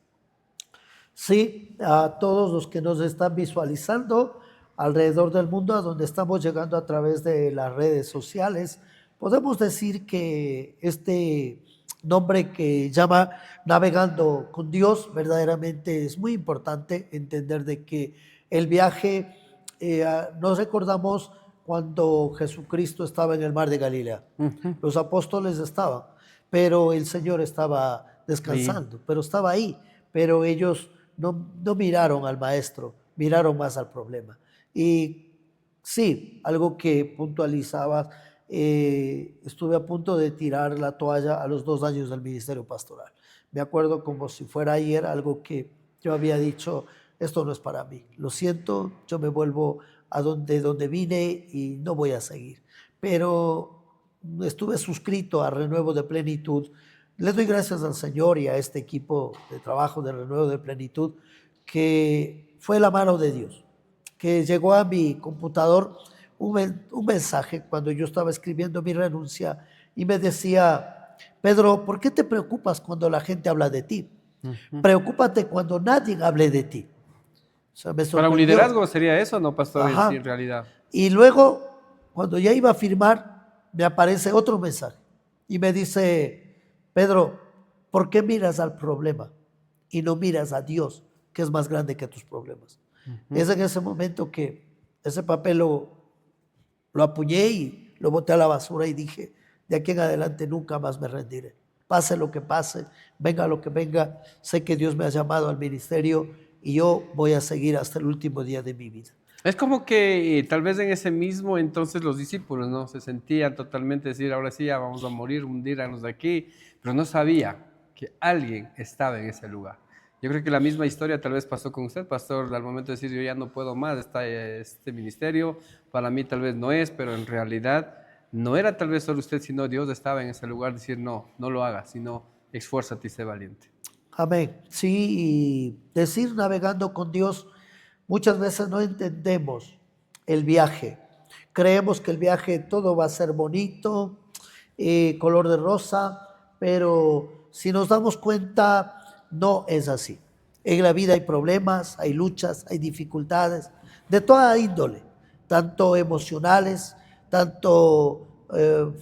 Sí, a todos los que nos están visualizando alrededor del mundo, a donde estamos llegando a través de las redes sociales, podemos decir que este nombre que llama Navegando con Dios verdaderamente es muy importante entender de que el viaje, nos recordamos cuando Jesucristo estaba en el mar de Galilea. Los apóstoles estaban, pero el Señor estaba descansando, pero estaba ahí, pero ellos no miraron al maestro, miraron más al problema. Y sí, algo que puntualizaba, estuve a punto de tirar la toalla a los 2 años del ministerio pastoral. Me acuerdo como si fuera ayer algo que yo había dicho, esto no es para mí, lo siento, yo me vuelvo a donde vine y no voy a seguir. Pero estuve suscrito a Renuevo de Plenitud. Les doy gracias al Señor y a este equipo de trabajo de Renuevo de Plenitud, que fue la mano de Dios, que llegó a mi computador un mensaje cuando yo estaba escribiendo mi renuncia y me decía, Pedro, ¿por qué te preocupas cuando la gente habla de ti? Preocúpate cuando nadie hable de ti. O sea, me Para un sorprendió. liderazgo sería eso, ¿no, pastor? Ajá. En realidad. Y luego, cuando ya iba a firmar, me aparece otro mensaje y me dice, Pedro, ¿por qué miras al problema y no miras a Dios, que es más grande que tus problemas? Es en ese momento que ese papel lo apuñé y lo boté a la basura y dije, de aquí en adelante nunca más me rendiré. Pase lo que pase, venga lo que venga, sé que Dios me ha llamado al ministerio y yo voy a seguir hasta el último día de mi vida. Es como que tal vez en ese mismo entonces los discípulos, ¿no? Se sentían totalmente decir, ahora sí, ya vamos a morir, hundirnos de aquí, pero no sabía que alguien estaba en ese lugar. Yo creo que la misma historia tal vez pasó con usted, pastor, al momento de decir, yo ya no puedo más, está este ministerio, para mí tal vez no es, pero en realidad no era tal vez solo usted, sino Dios estaba en ese lugar, decir, no, no lo hagas, sino esfuérzate y sé valiente. Amén. Sí, y decir navegando con Dios, muchas veces no entendemos el viaje. Creemos que el viaje todo va a ser bonito, color de rosa, pero si nos damos cuenta, no es así. En la vida hay problemas, hay luchas, hay dificultades de toda índole, tanto emocionales, tanto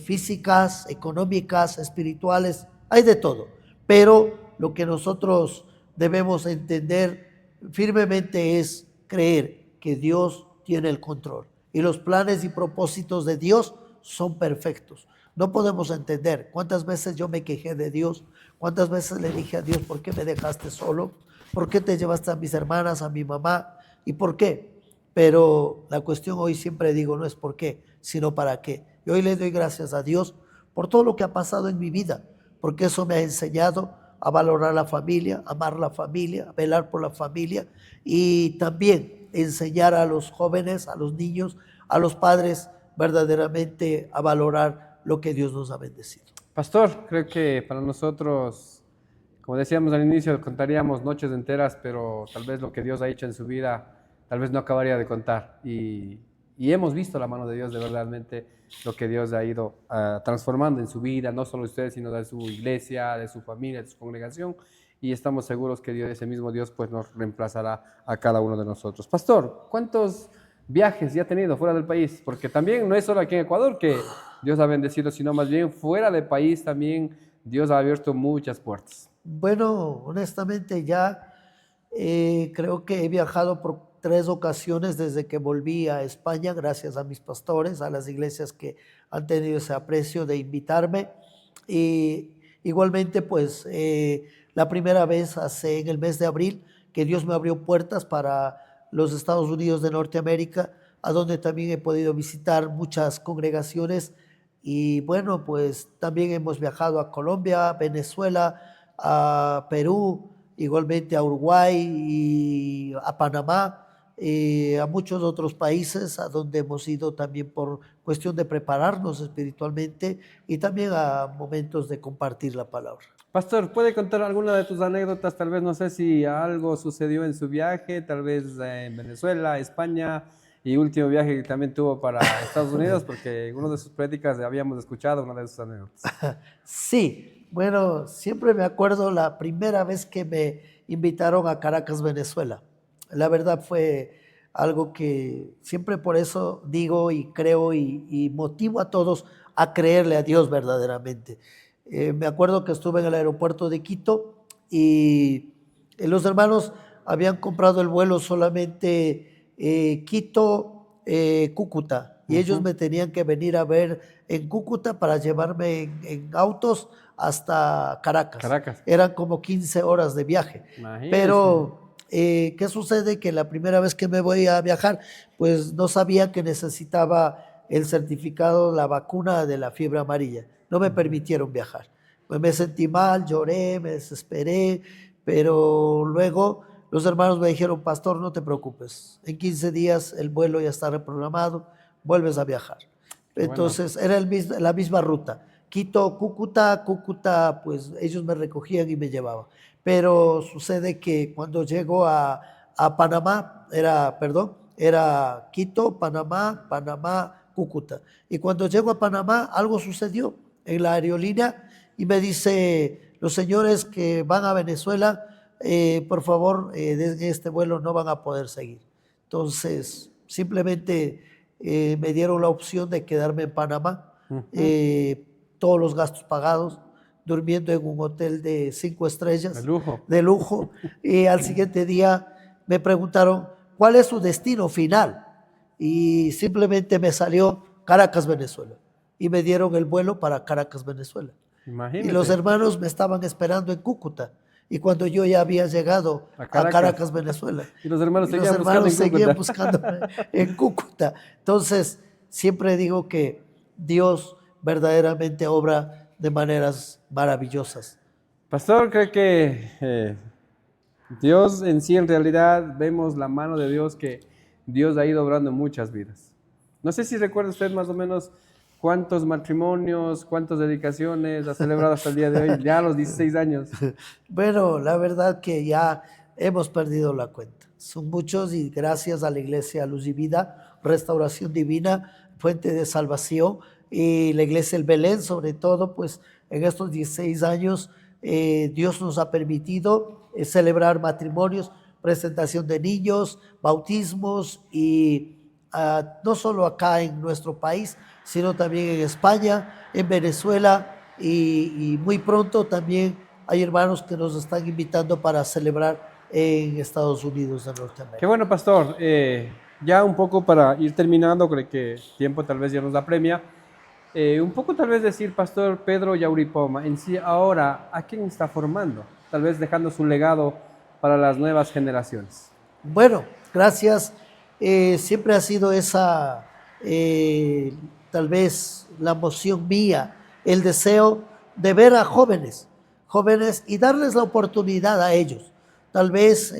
físicas, económicas, espirituales, hay de todo. Pero lo que nosotros debemos entender firmemente es creer que Dios tiene el control y los planes y propósitos de Dios son perfectos. No podemos entender cuántas veces yo me quejé de Dios, cuántas veces le dije a Dios, ¿por qué me dejaste solo? ¿Por qué te llevaste a mis hermanas, a mi mamá? ¿Y por qué? Pero la cuestión hoy siempre digo no es por qué, sino para qué. Y hoy le doy gracias a Dios por todo lo que ha pasado en mi vida, porque eso me ha enseñado a valorar la familia, amar la familia, a velar por la familia y también enseñar a los jóvenes, a los niños, a los padres verdaderamente a valorar lo que Dios nos ha bendecido. Pastor, creo que para nosotros, como decíamos al inicio, contaríamos noches enteras, pero tal vez lo que Dios ha hecho en su vida, tal vez no acabaría de contar. Y hemos visto la mano de Dios de verdaderamente lo que Dios ha ido transformando en su vida, no solo usted, sino de su iglesia, de su familia, de su congregación. Y estamos seguros que Dios, ese mismo Dios, pues nos reemplazará a cada uno de nosotros. Pastor, ¿cuántos viajes ya ha tenido fuera del país? Porque también no es solo aquí en Ecuador que Dios ha bendecido, sino más bien fuera del país también Dios ha abierto muchas puertas. Bueno, honestamente ya creo que he viajado por 3 ocasiones desde que volví a España, gracias a mis pastores, a las iglesias que han tenido ese aprecio de invitarme. Y igualmente, pues la primera vez en el mes de abril, que Dios me abrió puertas para los Estados Unidos de Norteamérica, a donde también he podido visitar muchas congregaciones. Y bueno, pues también hemos viajado a Colombia, Venezuela, a Perú, igualmente a Uruguay y a Panamá, a muchos otros países a donde hemos ido también por cuestión de prepararnos espiritualmente y también a momentos de compartir la palabra. Pastor, ¿puede contar alguna de tus anécdotas? Tal vez no sé si algo sucedió en su viaje, tal vez en Venezuela, España y último viaje que también tuvo para Estados Unidos, porque en una de sus prédicas habíamos escuchado una de sus anécdotas. Sí, bueno, siempre me acuerdo la primera vez que me invitaron a Caracas, Venezuela. La verdad fue algo que siempre por eso digo y creo y motivo a todos a creerle a Dios verdaderamente. Me acuerdo que estuve en el aeropuerto de Quito y los hermanos habían comprado el vuelo solamente Quito-Cúcuta y ellos me tenían que venir a ver en Cúcuta para llevarme en autos hasta Caracas. Caracas. Eran como 15 horas de viaje. Imagínese. Pero, ¿qué sucede? Que la primera vez que me voy a viajar, pues no sabía que necesitaba el certificado, la vacuna de la fiebre amarilla. No me permitieron viajar. Pues me sentí mal, lloré, me desesperé, pero luego los hermanos me dijeron, pastor, no te preocupes, en 15 días el vuelo ya está reprogramado, vuelves a viajar. Entonces era la misma ruta. Quito, Cúcuta, Cúcuta, pues ellos me recogían y me llevaban. Pero sucede que cuando llego a Panamá, era Quito, Panamá, Panamá, Cúcuta. Y cuando llego a Panamá, algo sucedió en la aerolínea y me dice, los señores que van a Venezuela, por favor, desde este vuelo no van a poder seguir. Entonces, simplemente me dieron la opción de quedarme en Panamá, todos los gastos pagados, durmiendo en un hotel de 5 estrellas. De lujo. De lujo. Y al siguiente día me preguntaron, ¿cuál es su destino final? Y simplemente me salió Caracas, Venezuela. Y me dieron el vuelo para Caracas, Venezuela. Imagínate. Y los hermanos me estaban esperando en Cúcuta. Y cuando yo ya había llegado a Caracas, Venezuela. Y los hermanos Y seguían buscándome en Cúcuta. Entonces, siempre digo que Dios verdaderamente obra de maneras maravillosas. Pastor, creo que Dios en sí, en realidad, vemos la mano de Dios, que Dios ha ido obrando en muchas vidas. No sé si recuerda usted más o menos cuántos matrimonios, cuántas dedicaciones ha celebrado hasta el día de hoy, ya a los 16 años. Bueno, la verdad que ya hemos perdido la cuenta. Son muchos y gracias a la Iglesia Luz y Vida, Restauración Divina, Fuente de Salvación y la Iglesia El Belén, sobre todo, pues en estos 16 años Dios nos ha permitido celebrar matrimonios, presentación de niños, bautismos y no solo acá en nuestro país, sino también en España, en Venezuela y muy pronto también hay hermanos que nos están invitando para celebrar en Estados Unidos de Norteamérica. Qué bueno, pastor. Ya un poco para ir terminando, creo que el tiempo tal vez ya nos apremia. Un poco tal vez decir, pastor Pedro Yauripoma, en sí ahora, ¿a quién está formando? Tal vez dejando su legado para las nuevas generaciones. Bueno, gracias. Siempre ha sido esa, tal vez la emoción mía, el deseo de ver a jóvenes y darles la oportunidad a ellos. Tal vez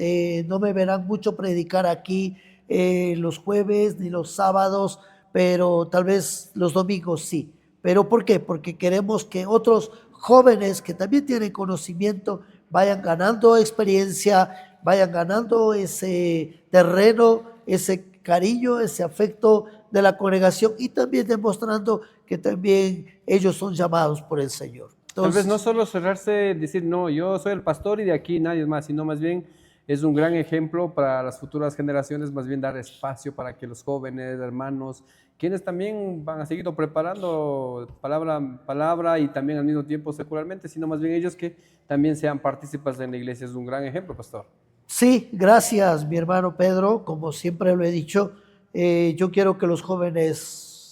no me verán mucho predicar aquí los jueves ni los sábados, pero tal vez los domingos sí. ¿Pero por qué? Porque queremos que otros jóvenes que también tienen conocimiento vayan ganando experiencia, vayan ganando ese terreno, ese cariño, ese afecto de la congregación y también demostrando que también ellos son llamados por el Señor. Entonces, tal vez no solo cerrarse, decir, no, yo soy el pastor y de aquí nadie más, sino más bien es un gran ejemplo para las futuras generaciones, más bien dar espacio para que los jóvenes, hermanos, quienes también van a seguir preparando palabra y también al mismo tiempo secularmente, sino más bien ellos que también sean partícipes en la iglesia. Es un gran ejemplo, pastor. Sí, gracias, mi hermano Pedro. Como siempre lo he dicho, yo quiero que los jóvenes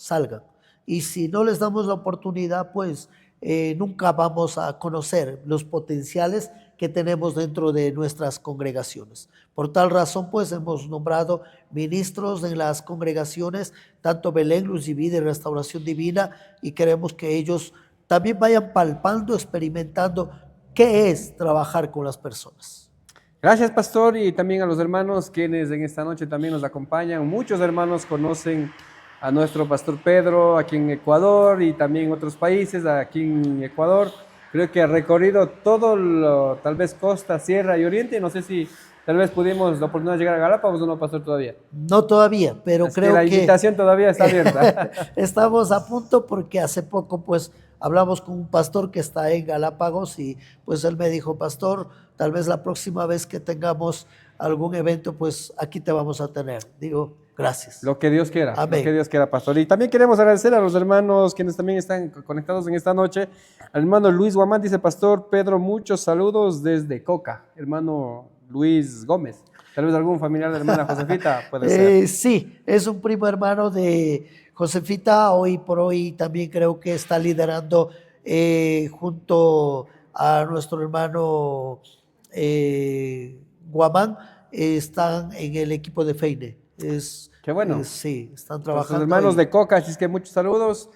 salgan. Y si no les damos la oportunidad, pues nunca vamos a conocer los potenciales que tenemos dentro de nuestras congregaciones. Por tal razón, pues hemos nombrado ministros en las congregaciones, tanto Belén, Luz y Vida y Restauración Divina, y queremos que ellos también vayan palpando, experimentando qué es trabajar con las personas. Gracias, pastor, y también a los hermanos quienes en esta noche también nos acompañan. Muchos hermanos conocen a nuestro pastor Pedro aquí en Ecuador y también en otros países, aquí en Ecuador. Creo que ha recorrido todo, tal vez costa, sierra y oriente. No sé si tal vez pudimos la oportunidad de llegar a Galápagos o no, pastor, todavía. No todavía, pero Así creo que la que invitación todavía está abierta. estamos a punto porque hace poco pues hablamos con un pastor que está en Galápagos y pues él me dijo, pastor, tal vez la próxima vez que tengamos algún evento, pues aquí te vamos a tener. Digo, gracias. Lo que Dios quiera, Amén. lo que Dios quiera, pastor. Y también queremos agradecer a los hermanos quienes también están conectados en esta noche. Al hermano Luis Guamán dice, pastor Pedro, muchos saludos desde Coca. Hermano Luis Gómez. Tal vez algún familiar de la hermana Josefita puede ser. Sí, es un primo hermano de Josefita, hoy por hoy también creo que está liderando junto a nuestro hermano Guamán, están en el equipo de Feine. Qué bueno. Sí, están Los trabajando. hermanos de Coca, así es que muchos saludos.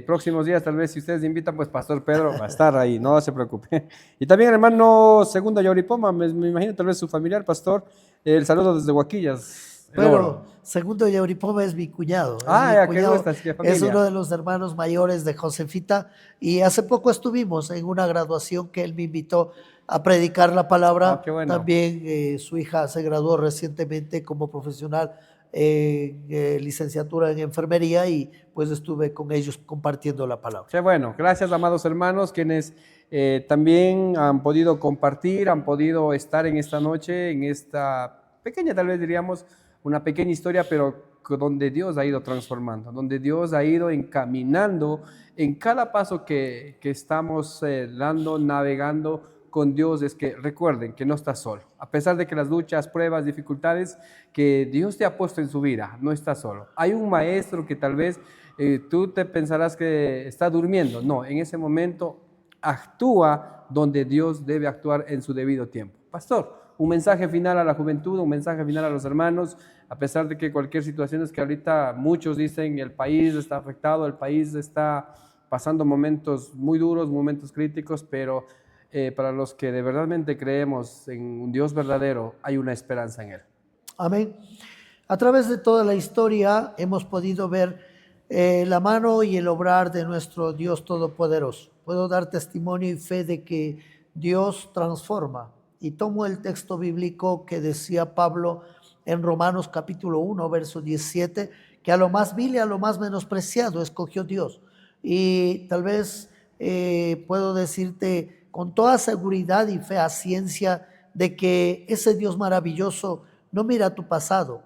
Próximos días, tal vez si ustedes invitan, pues Pastor Pedro va a estar ahí, no se preocupe. Y también el hermano Segundo Yauripoma, me imagino tal vez su familiar, Pastor, el saludo desde Huaquillas. Pero Segundo Yauripoma es mi cuñado. Ya, qué gusto, así que familia. Es uno de los hermanos mayores de Josefita y hace poco estuvimos en una graduación que él me invitó a predicar la palabra. Qué bueno. También su hija se graduó recientemente como profesional en licenciatura en enfermería y pues estuve con ellos compartiendo la palabra. Qué bueno, gracias amados hermanos quienes también han podido compartir, han podido estar en esta noche, en esta pequeña, tal vez diríamos, una pequeña historia, pero donde Dios ha ido transformando, donde Dios ha ido encaminando en cada paso que estamos dando, navegando con Dios. Es que recuerden que no estás solo, a pesar de que las luchas, pruebas, dificultades que Dios te ha puesto en su vida, no estás solo. Hay un maestro que tal vez tú te pensarás que está durmiendo, no, en ese momento actúa donde Dios debe actuar en su debido tiempo. Pastor, un mensaje final a la juventud, un mensaje final a los hermanos, a pesar de que cualquier situación es que ahorita muchos dicen el país está afectado, el país está pasando momentos muy duros, momentos críticos, pero para los que de verdadmente creemos en un Dios verdadero, hay una esperanza en Él. Amén. A través de toda la historia hemos podido ver la mano y el obrar de nuestro Dios Todopoderoso. Puedo dar testimonio y fe de que Dios transforma. Y tomo el texto bíblico que decía Pablo en Romanos capítulo 1, verso 17, que a lo más vil y a lo más menospreciado escogió Dios. Y tal vez puedo decirte con toda seguridad y fe a ciencia de que ese Dios maravilloso no mira tu pasado.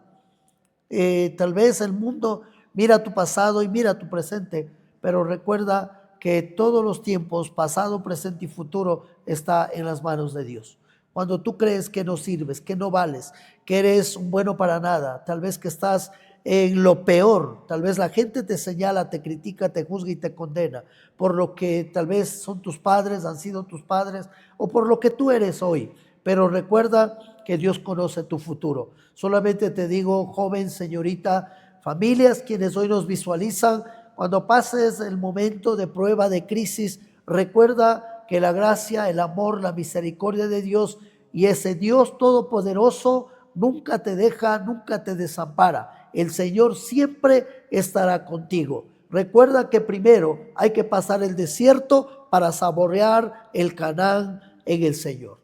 Tal vez el mundo mira tu pasado y mira tu presente, pero recuerda que todos los tiempos, pasado, presente y futuro, está en las manos de Dios. Cuando tú crees que no sirves, que no vales, que eres un bueno para nada, tal vez que estás en lo peor, tal vez la gente te señala, te critica, te juzga y te condena por lo que tal vez son tus padres, han sido tus padres o por lo que tú eres hoy. Pero recuerda que Dios conoce tu futuro. Solamente te digo, joven, señorita, familias, quienes hoy nos visualizan, cuando pases el momento de prueba, de crisis, recuerda que la gracia, el amor, la misericordia de Dios y ese Dios todopoderoso nunca te deja, nunca te desampara. El Señor siempre estará contigo. Recuerda que primero hay que pasar el desierto para saborear el Canaán en el Señor.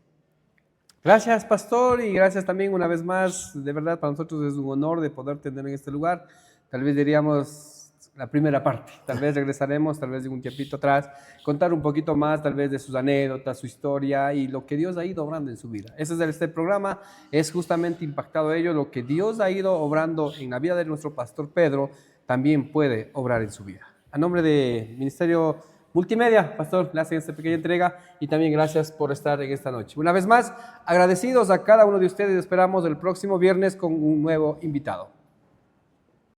Gracias, pastor, y gracias también una vez más. De verdad, para nosotros es un honor de poder tener en este lugar. Tal vez diríamos la primera parte, tal vez regresaremos, tal vez de un tiempito atrás, contar un poquito más, tal vez de sus anécdotas, su historia y lo que Dios ha ido obrando en su vida. Este programa es justamente impactado a ello, lo que Dios ha ido obrando en la vida de nuestro pastor Pedro, también puede obrar en su vida. A nombre de Ministerio Multimedia, pastor, le hacen esta pequeña entrega y también gracias por estar en esta noche. Una vez más, agradecidos a cada uno de ustedes, esperamos el próximo viernes con un nuevo invitado.